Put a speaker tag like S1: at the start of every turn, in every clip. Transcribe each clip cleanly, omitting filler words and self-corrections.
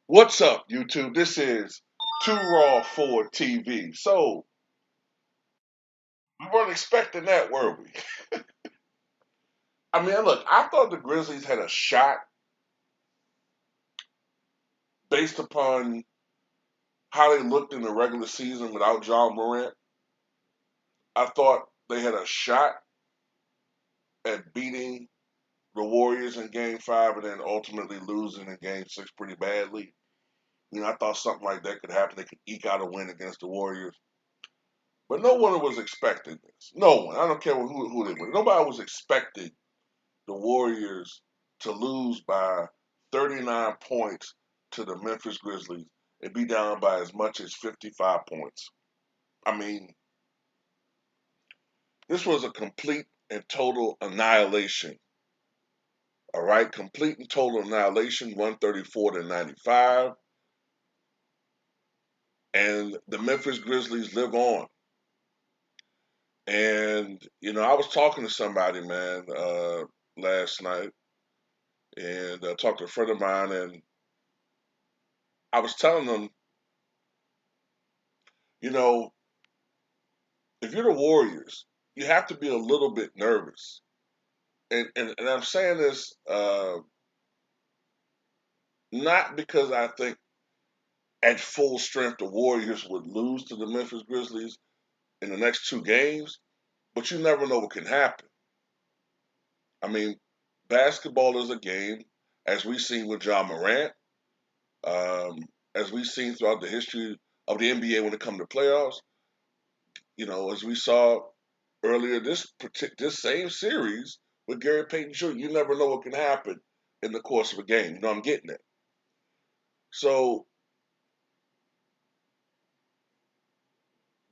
S1: What's up, YouTube? This is Two Raw for TV. So, we weren't expecting that, were we? I mean, look, I thought the Grizzlies had a shot based upon how they looked in the regular season without John Morant. I thought they had a shot at beating the Warriors in Game 5 and then ultimately losing in Game 6 pretty badly. I thought something like that could happen. They could eke out a win against the Warriors. But no one was expecting this. No one. I don't care who they were. Nobody was expecting the Warriors to lose by 39 points to the Memphis Grizzlies and be down by as much as 55 points. I mean, this was a complete and total annihilation. All right, complete and total annihilation, 134 to 95. And the Memphis Grizzlies live on. And, I was talking to somebody, man, last night, and talked to a friend of mine, and I was telling them, you know, if you're the Warriors, you have to be a little bit nervous. And I'm saying this not because I think at full strength the Warriors would lose to the Memphis Grizzlies in the next two games, but you never know what can happen. I mean, basketball is a game, as we've seen with John Morant, um, as we've seen throughout the history of the NBA when it comes to playoffs. As we saw earlier this same series with Gary Payton Jr., you never know what can happen in the course of a game. I'm getting it. So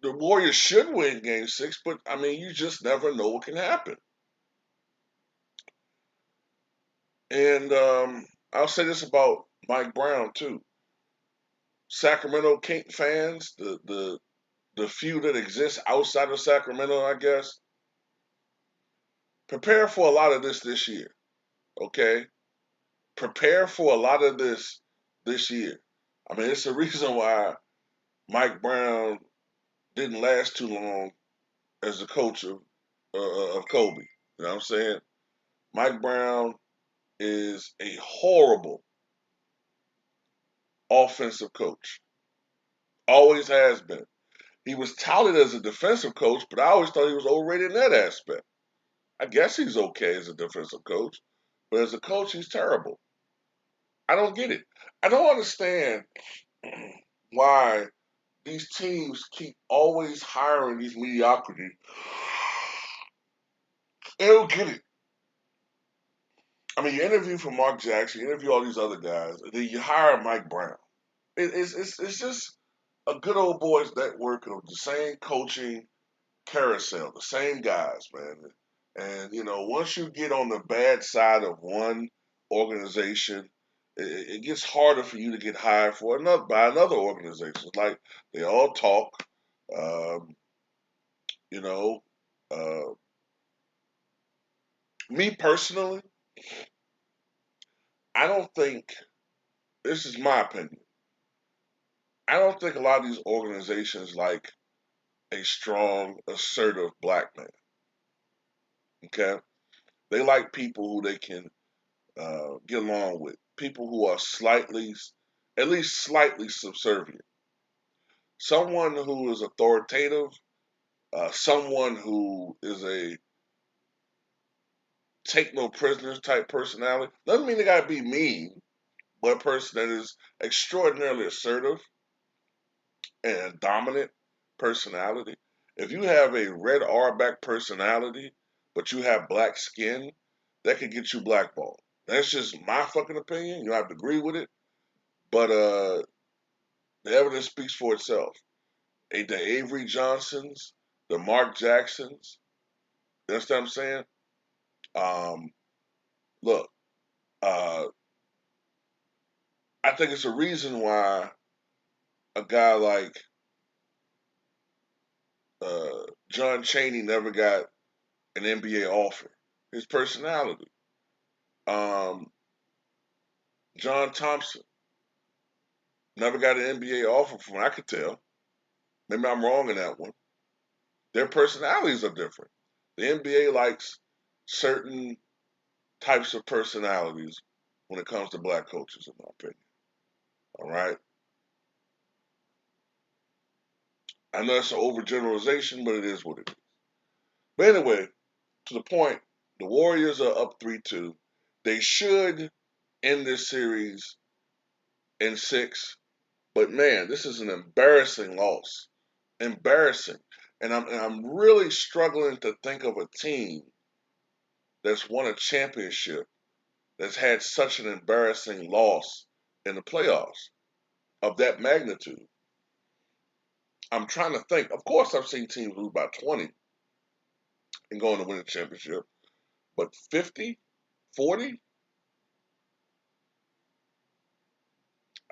S1: the Warriors should win Game 6, but I mean, you just never know what can happen. And I'll say this about Mike Brown too. Sacramento King fans, the few that exist outside of Sacramento, I guess, prepare for a lot of this year. Okay, prepare for a lot of this year. I mean, it's the reason why Mike Brown didn't last too long as the coach of Kobe. You know what I'm saying? Mike Brown is a horrible offensive coach. Always has been. He was touted as a defensive coach, but I always thought he was overrated in that aspect. I guess he's okay as a defensive coach, but as a coach, he's terrible. I don't get it. I don't understand why these teams keep always hiring these mediocrity. They don't get it. I mean, you interview for Mark Jackson, you interview all these other guys, and then you hire Mike Brown. It's just a good old boys network of the same coaching carousel, the same guys, man. And once you get on the bad side of one organization, it gets harder for you to get hired for another by another organization. Like they all talk, um, you know. Uh, Me personally, I don't think this is my opinion. I don't think a lot of these organizations like a strong, assertive black man. Okay, they like people who they can get along with, people who are at least slightly subservient, someone who is authoritative, someone who is a take no prisoners type personality. Doesn't mean they gotta be mean, but a person that is extraordinarily assertive and a dominant personality. If you have a red Auerbach personality, but you have black skin, that could get you blackballed. That's just my fucking opinion. You don't have to agree with it, but the evidence speaks for itself. The Avery Johnsons, the Mark Jacksons. You understand what I'm saying? Um, Look, uh, I think it's a reason why a guy like John Chaney never got an NBA offer. His personality. Um, John Thompson. Never got an NBA offer from what I could tell. Maybe I'm wrong in that one. Their personalities are different. The NBA likes certain types of personalities when it comes to black coaches, in my opinion. All right. I know it's an overgeneralization, but it is what it is. But anyway, to the point, the Warriors are up 3-2. They should end this series in six, but man, this is an embarrassing loss. Embarrassing. And I'm really struggling to think of a team that's won a championship that's had such an embarrassing loss in the playoffs of that magnitude. I'm trying to think. Of course, I've seen teams lose by 20 and go on to win a championship, but 50, 40,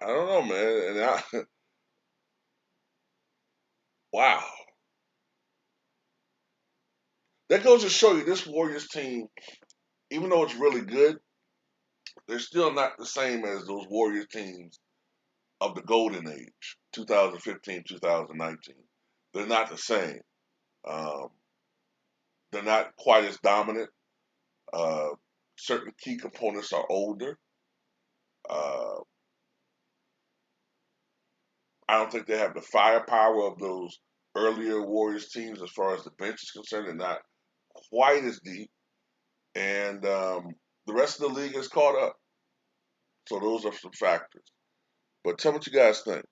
S1: I don't know, man. Wow. That goes to show you this Warriors team, even though it's really good, they're still not the same as those Warriors teams of the golden age, 2015, 2019. They're not the same. Um, they're not quite as dominant. Uh, Certain key components are older. Uh, I don't think they have the firepower of those earlier Warriors teams as far as the bench is concerned. They're not quite as deep, and the rest of the league is caught up. So those are some factors. But tell me what you guys think.